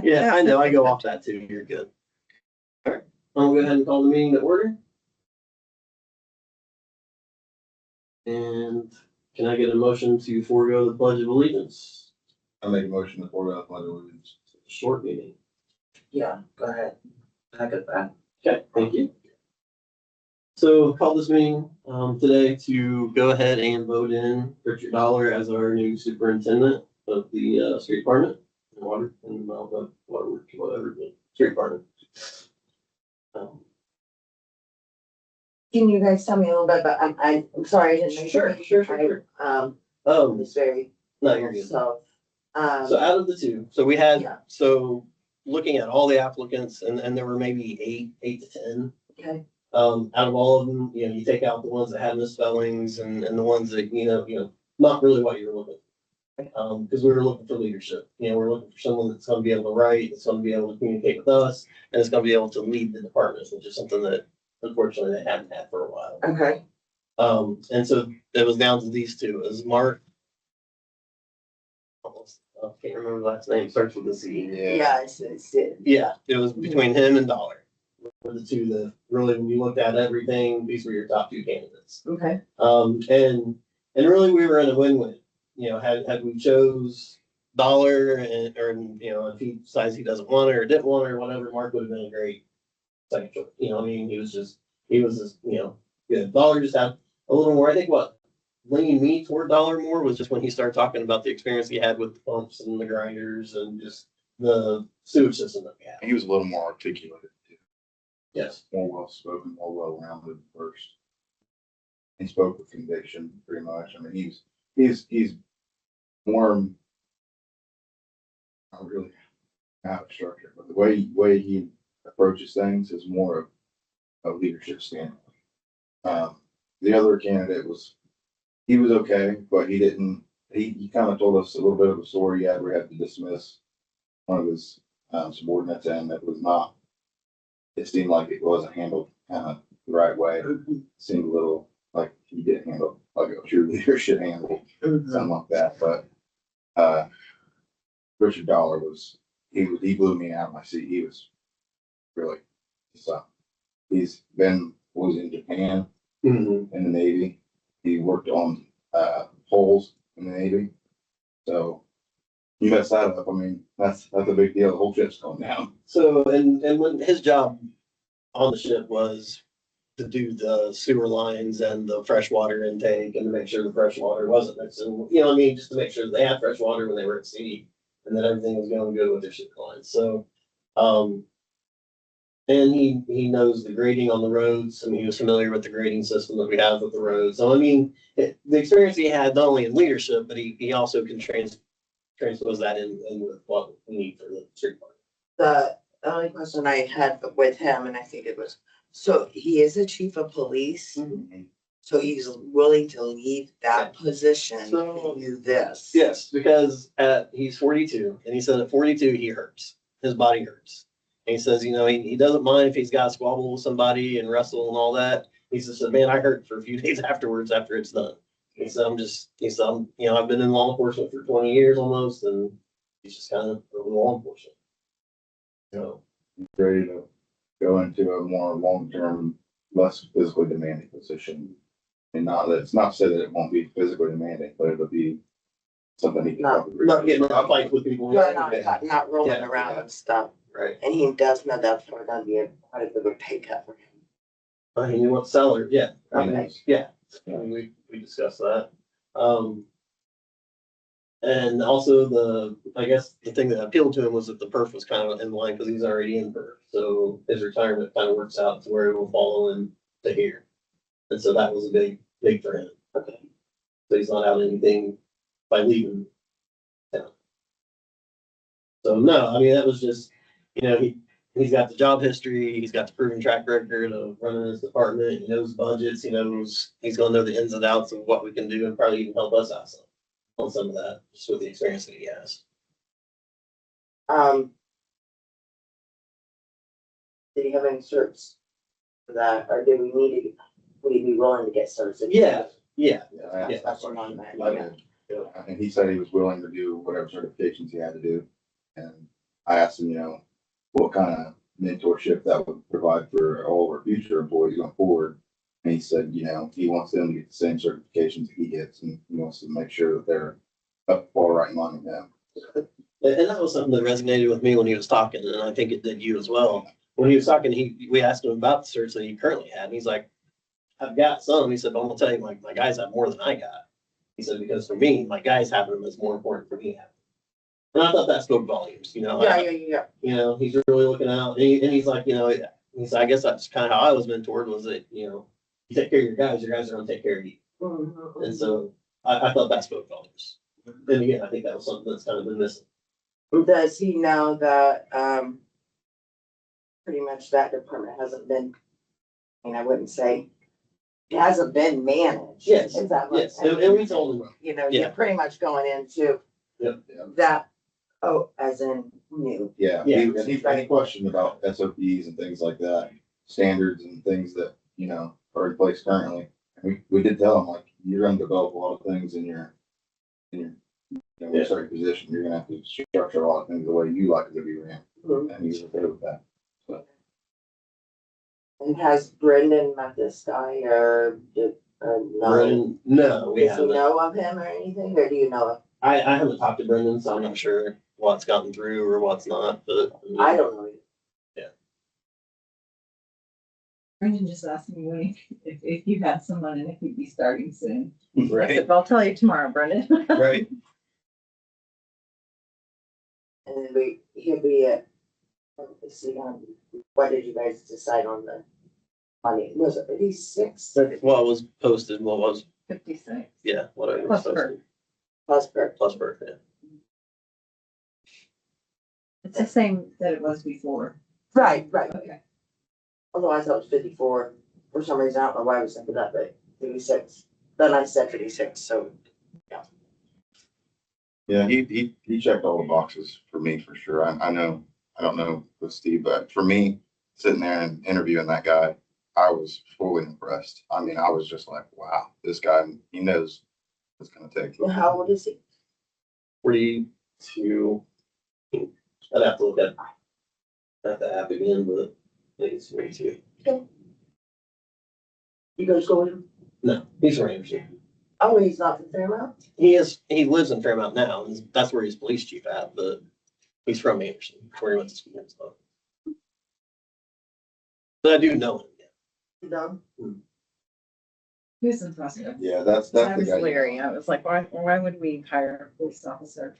Yeah, I know, I go off that too, you're good. All right, I'll go ahead and call the meeting to order. And can I get a motion to forego the pledge of allegiance? I make a motion to forego the pledge of allegiance. Short meeting. Yeah, go ahead. Back at that. Okay, thank you. So call this meeting today to go ahead and vote in Richard Dollar as our new superintendent of the street department and water and water, whatever, the street department. Can you guys tell me a little bit about, I'm sorry, I didn't know. Sure. It's very, No, you're good. so, So out of the two, so we had, Yeah. so looking at all the applicants and there were maybe eight to 10. okay, Out of all of them, you know, you take out the ones that had misspellings and the ones that, not really what you were looking for. Because we were looking for leadership, we're looking for someone that's gonna be able to write, that's gonna be able to communicate with us, and it's gonna be able to lead the department, which is something that unfortunately they hadn't had for a while. okay, And so it was down to these two, is Mark. I can't remember the last name, starts with a C. yeah, it's, Yeah, it was between him and Dollar. Were the two that really, when you looked at everything, these were your top two candidates. okay, And really we were in a win-win, had we chose Dollar or if he decides he doesn't want it or didn't want it or whatever, Mark would have been a great second choice. He was just, good. Dollar just had a little more, I think what leaning me toward Dollar more was just when he started talking about the experience he had with the pumps and the grinders and just the sewage system that we have. He was a little more articulate, too. Yes. More well spoken, more well rounded first. He spoke with conviction pretty much. I mean, he's more, not really out of structure, but the way he approaches things is more of a leadership standpoint. The other candidate he was okay, but he kind of told us a little bit of a story he had where he had to dismiss one of his subordinates, and it seemed like it wasn't handled kind of the right way. It seemed a little like he didn't handle like a true leader should handle, something like that. But Richard Dollar he blew me out of my seat. He was really, so was in Japan in the Navy. He worked on holes in the Navy. So you mess that up, I mean, that's a big deal. The whole ship's going down. So, and when his job on the ship was to do the sewer lines and the freshwater intake and to make sure the fresh water wasn't mixing, just to make sure they had fresh water when they were at sea and that everything was going good with their ship lines. So, and he knows the grading on the roads. I mean, he was familiar with the grading system that we have with the roads. So, I mean, the experience he had not only in leadership, but he also can transpose that in with what we need for the street park. the only question I had with him, and I think it was, so he is a chief of police, so he's willing to leave that position So- to do this. Yes, because he's 42, and he said at 42 he hurts. His body hurts. And he says, he doesn't mind if he's got to squabble with somebody and wrestle and all that. He just said, man, I hurt for a few days afterwards after it's done. He said, I've been in law enforcement for 20 years almost, and he's just kind of over law enforcement. So, He's ready to go into a more long-term, less physically demanding position. And it's not to say that it won't be physically demanding, but it'll be something he can probably. not getting in a fight with people. No, not rolling Yeah, around yeah. and stuff, Right. and he does know that's probably gonna be quite a bit of a pay cut for him. He knew what seller, yeah. I mean, Yes. yeah. I mean, we discussed that. And also I guess the thing that appealed to him was that the perf was kind of in line because he's already in perf. So his retirement kind of works out to where it will follow him to here. And so that was a big for him. Okay. So he's not out anything by leaving town. So no, I mean, that was just, he's got the job history, he's got the proven track record of running his department, he knows budgets, he's gonna know the ins and outs of what we can do and probably even help us out on some of that, just with the experience that he has. Did he have any certs for that, or would he be willing to get certs? Yeah. Yeah. That's what I'm at. I did. And he said he was willing to do whatever certifications he had to do. And I asked him, what kind of mentorship that would provide for all of our future employees going forward. And he said, he wants them to get the same certifications that he gets, and he wants to make sure that they're up all right in line with him. And that was something that resonated with me when he was talking, and I think it did you as well. When he was talking, we asked him about the certs that he currently had, and he's like, I've got some. He said, but I'm gonna tell you, my guys have more than I got. He said, because for me, my guys having them is more important for me having them. And I thought that spoke volumes, Yeah. He's really looking out, and he's like, he said, I guess that's kind of how I was mentored, was that, you take care of your guys are gonna take care of you. Mhm. And so I thought that spoke volumes. And again, I think that was something that's kind of been missing. Does he know that, pretty much that department hasn't been, I wouldn't say, it hasn't been managed? Yes, Is that what? yes, and we told him, You're yeah. pretty much going into Yep. that, as in new. Yeah, Yeah. he questioned about SOPs and things like that, standards and things that, are in place currently. We did tell him, like, you're gonna develop a lot of things in your certain position. You're gonna have to structure a lot of things the way you like it to be ran. Mhm. And he's okay with that. And has Brendan met this guy or no? Brendan, no, we Does he haven't. know of him or anything, or do you know him? I haven't talked to Brendan, so I'm not sure what's gotten through or what's not, but. I don't know. Brendan just asked me if you had someone and if you'd be starting soon. I Right, said, I'll tell you tomorrow, Brendan. right. And then he'll be at, let's see, what did you guys decide on the money? Was it 56 What was posted, what was, 56. yeah, whatever. Plus was per. posted. plus per? Plus birth, yeah. It's the same that it was before. Right. Okay. Although I thought it was 54. For some reason, I don't know why I was thinking that, but 56. Then I said 56, so. Yeah, he checked all the boxes for me for sure. I don't know with Steve, but for me, sitting there and interviewing that guy, I was fully impressed. I mean, I was just like, wow, this guy, he knows what it's gonna take. Well, how old is he? 42. I'd have to look at the app again, but I think it's 42. You guys go with him? No, he's from Anderson. Oh, he's not from Fairmount? He lives in Fairmount now, and that's where he's police chief at, but he's from Anderson, where he went to school and stuff. But I do know him, yeah. No. He was impressive. Yeah, that's I the was guy. leery. I was like, why would we hire a police officer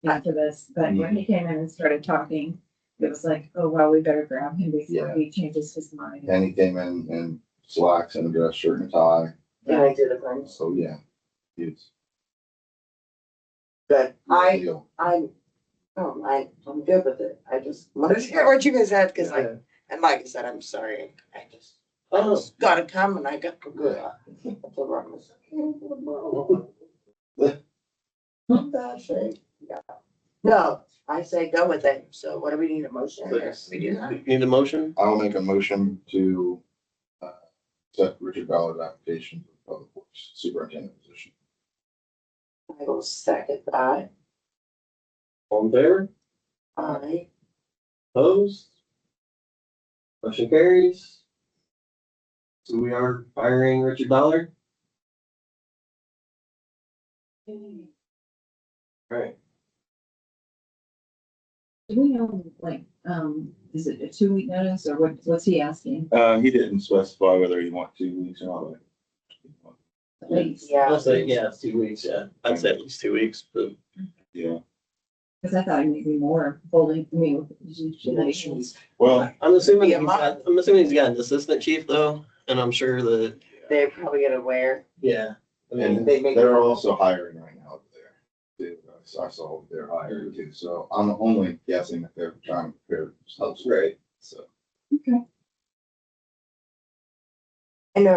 after this? But when he came in and started talking, it was like, oh, well, we better grab him before Yeah. he changes his mind. And he came in slacks and a dress shirt and a tie. And I did a thing. So yeah, it's Good. I'm good with it. I just wanted to hear what you guys had, because and like I said, I'm sorry. I just gotta come and I got to go. That's a wrong mistake. Bad shape. Yeah. No, I say go with it. So what do we need, a motion? Or we do that? Need a motion? I'll make a motion to accept Richard Ballard's application for public works superintendent position. I will second that. All in favor? I, Opposed? Motion carries. So we are hiring Richard Ballard. Right. Do we know, like, is it a 2-week notice or what's he asking? He didn't specify whether he want 2 weeks or not. At least, yeah. I'll say, yeah, it's 2 weeks, yeah. I'd say at least 2 weeks, but Yeah, because I thought it may be more holding, relations. well, I'm assuming, Be a month. he's got an assistant chief though, and I'm sure that, They're probably gonna wear. yeah. I mean, and They make- they're also hiring right now over there. Too. I saw they're hiring too, so I'm only guessing that they're trying to prepare themselves. right. So, And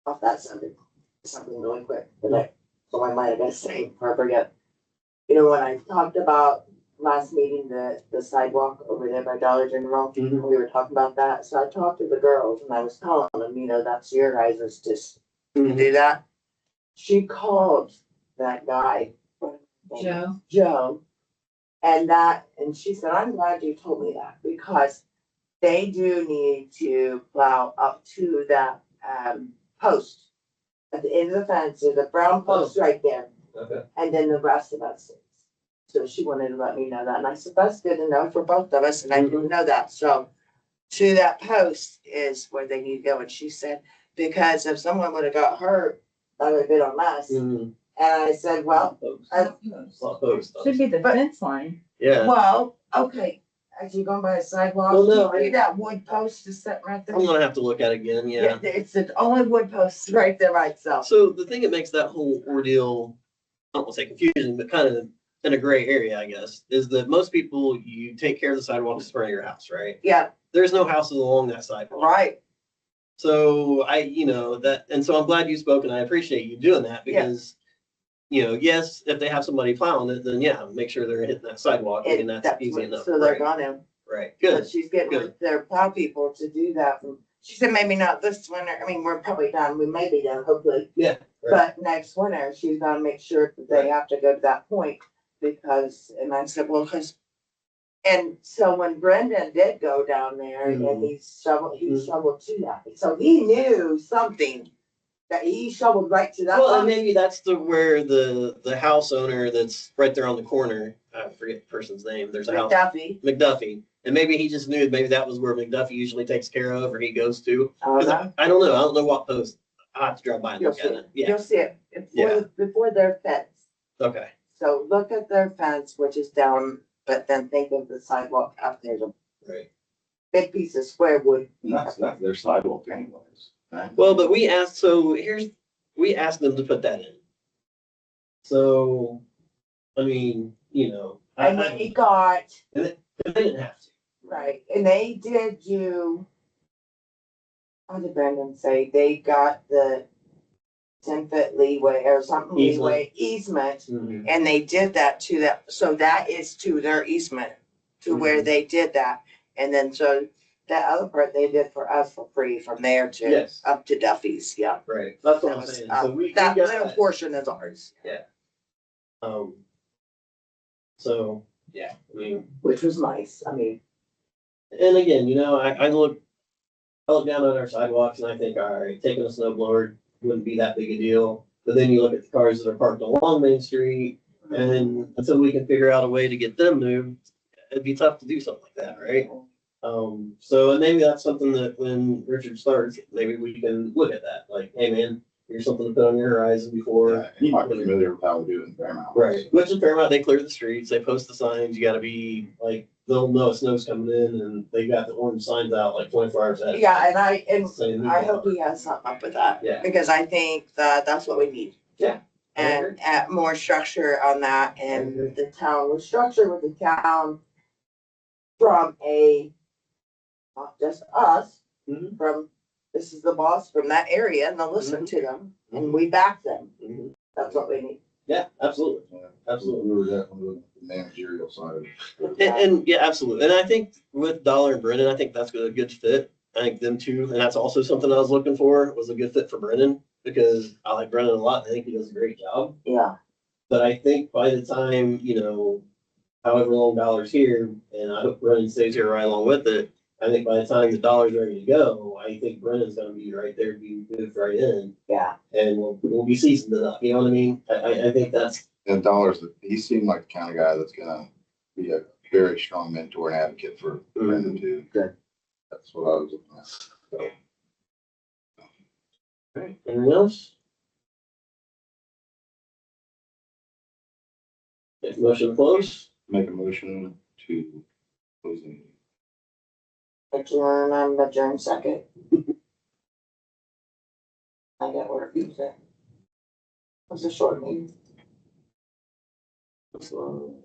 off that subject, something really quick, so I might have been saying before I forget. You know, when I talked about last meeting, the sidewalk over there by Dollar General, Mhm. we were talking about that, so I talked to the girls and I was telling them, that's your guys' just to do that. She called that guy. Joe? Joe, And she said, I'm glad you told me that, because they do need to plow up to that, post. At the end of the fence, there's a brown post right there, Okay. and then the rest of us. So she wanted to let me know that, and I said, that's good to know for both of us, and I didn't know that, so. To that post is where they need to go, and she said, because if someone would have got hurt, that would have been on us. And I said, well, Should be the But- fence line. Yeah, well, okay, as you're going by a sidewalk, Well, do no, you see that wood post is sitting right there? I'm gonna have to look at it again, yeah. It's the only wood post right there by itself. So the thing that makes that whole ordeal, I don't wanna say confusing, but kind of in a gray area, I guess, is that most people, you take care of the sidewalks in front of your house, right? Yeah, There's no houses along that sidewalk. right, So and so I'm glad you spoke and I appreciate you doing that Yeah. because, yes, if they have somebody plowing it, then yeah, make sure they're hitting that sidewalk and and that's that's easy what, enough. so they're Right, gonna, right, but good. she's getting good. with their plow people to do that. She said maybe not this winter, I mean, we're probably done, we may be done, hopefully. Yeah, right. But next winter, she's gonna make sure that they Right. have to go to that point, because, and I said, well, and so when Brendan did go down there and Mhm. he shoveled to that, so he knew something, that he shoveled right to that. Well, and line. maybe that's where the house owner that's right there on the corner, I forget the person's name, there's a house, McDuffie, McDuffie. And maybe he just knew maybe that was where McDuffie usually takes care of or he goes to. oh, 'Cause no, I don't know. I don't know what post. I'll have to drive by and you'll look see at it, it. Yeah, you'll see it, Yeah. before their fence. okay. So look at their fence, which is down, but then think of the sidewalk up there's a Right. big piece of square wood. And that's their sidewalk anyways. Right? Well, but we asked them to put that in. So, I mean, And then he got, they didn't have to. right, and they did do, what did Brandon say, they got the 10-foot leeway or something leeway easement, and they did that to that, so that is to their easement, to where Mhm. they did that. And then so that other part they did for us for free from there to, Yes. up to Duffy's, yeah. Right. That's what That I'm was, saying. So we that got little that. portion is ours, So yeah, I mean, which was nice, I mean, and again, I look down at our sidewalks and I think, all right, taking a snow blower wouldn't be that big a deal. But then you look at the cars that are parked along Main Street, and until we can figure out a way to get them moved, it'd be tough to do something like that, right? So and maybe that's something that when Richard starts, maybe we can look at that. Like, hey man, here's something to put on your horizon before. Yeah, and you might be familiar with how we do it in Fairmount. Right, which in Fairmount, they clear the streets, they post the signs, you gotta be like, they'll know snow's coming in and they got the orange signs out like 24 hours ahead. yeah, and Saying, I hope he has something up with that. Yeah. Because I think that that's what we need. Yeah, I agree. And add more structure on that, agree. and the town, with structure with the town from not just us, Mhm. from, this is the boss from that area, and they'll listen to them, and we back them. Mhm. That's what we need. Yeah, absolutely, Yeah. absolutely. We were definitely looking at the managerial side of it. And yeah, absolutely. And I think with Dollar and Brennan, I think that's a good fit. I think them two, and that's also something I was looking for, was a good fit for Brennan, because I like Brennan a lot. I think he does a great job. Yeah, But I think by the time, however long Dollar's here, and I hope Brennan stays here right along with it, I think by the time the Dollar's ready to go, I think Brennan's gonna be right there, be moved right in, yeah, and we'll be seasoned enough, you know what I mean? I think that's, And Dollars, he seemed like the kind of guy that's gonna be a very strong mentor and advocate for Brendan too. Good. That's what I was looking at. So, okay, anything else? Okay, motion to close? make a motion to close the meeting. adjourn second. I got work, you said. It was a short meeting. So,